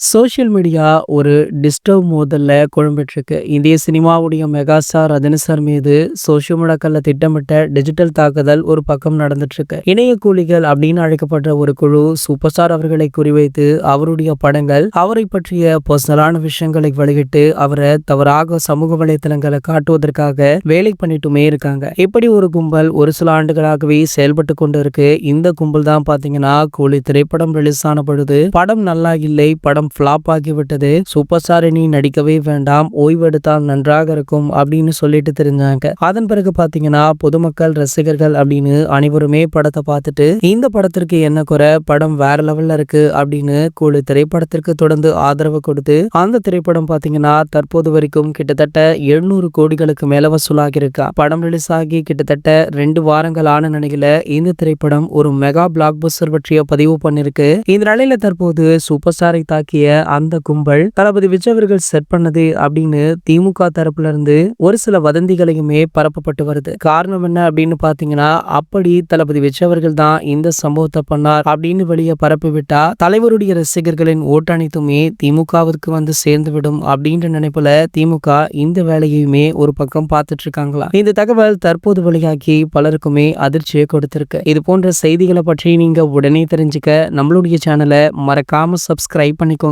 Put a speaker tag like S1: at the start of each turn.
S1: Social media ஒரு digital மோதல்ல குழம்பிட்டிருக்கு. இந்திய சினிமாவுடைய mega star Rajini sir மீது சோஷியல் மீடியாக்கள்ல திட்டமிட்ட டிஜிட்டல் தாக்குதல் ஒரு பக்கம் நடந்துட்டு இருக்கு. இணைய கூலிகள் அப்படின்னு அழைக்கப்பட்ட ஒரு குழு சூப்பர் ஸ்டார் அவர்களை குறிவைத்து அவருடைய படங்கள், அவரை பற்றிய பர்சனலான விஷயங்களை வெளியிட்டு அவரை தவறாக சமூக வலைத்தளங்களை காட்டுவதற்காக வேலை பண்ணிட்டுமே இருக்காங்க. இப்படி ஒரு கும்பல் ஒரு சில ஆண்டுகளாகவே செயல்பட்டு கொண்டு இருக்கு. இந்த கும்பல் தான் பாத்தீங்கன்னா கூலி திரைப்படம் ரிலீஸ் ஆன பொழுது படம் நல்லா இல்லை, படம் ஃப்ளாப் ஆகிவிட்டது, சூப்பர் ஸ்டார் இனி நடிக்கவே வேண்டாம், ஓய்வெடுத்தால் நன்றாக இருக்கும் அப்படின்னு சொல்லிட்டு தெரிஞ்சாங்க. அதன் பிறகு பாத்தீங்கன்னா பொதுமக்கள், ரசிகர்கள் அப்படின்னு அனைவருமே படத்தை பார்த்துட்டு இந்த படத்திற்கு என்ன குறை, படம் வேற லெவல்ல இருக்கு அப்படின்னு கூலி திரைப்படத்திற்கு தொடர்ந்து ஆதரவு கொடுத்து அந்த திரைப்படம் பாத்தீங்கன்னா தற்போது வரைக்கும் கிட்டத்தட்ட 700 கோடிகளுக்கு மேல வசூலாகி இருக்கா. படம் ரிலீஸ் ஆகி கிட்டத்தட்ட 2 வாரங்கள் ஆன நிலையில இந்த திரைப்படம் ஒரு மெகா பிளாக் பஸ்டர் பற்றிய பதிவு பண்ணிருக்கு. இந்த நிலையில தற்போது சூப்பர் ஸ்டாரை தாக்கிய அந்த கும்பல் தளபதி விஜய் அவர்கள் செட் பண்ணது அப்படின்னு திமுக தரப்புல இருந்து ஒரு சில வதந்திகளையுமே பரப்பப்பட்டு வருது. காரணம் என்ன அப்படின்னு பாத்தீங்கன்னா, அப்படி தளபதி விஜய் அவர்கள் தான் இந்த சம்பவத்தை பண்ணார் அப்படின்னு வெளியே பரப்பி விட்டா தலைவருடைய ரசிகர்களின் ஓட்டு அனைத்துமே திமுகவுக்கு வந்து சேர்ந்து விடும் அப்படின்ற நினைப்புல திமுக இந்த வேலையுமே ஒரு பக்கம் பார்த்துட்டு இருக்காங்களா. இந்த தகவல் தற்போது வெளியாகி பலருக்குமே அதிர்ச்சியை கொடுத்திருக்கு. இது போன்ற செய்திகளை பற்றி நீங்க உடனே தெரிஞ்சுக்க நம்மளுடைய சேனலை மறக்காம சப்ஸ்கிரைப் பண்ணிக்கோங்க.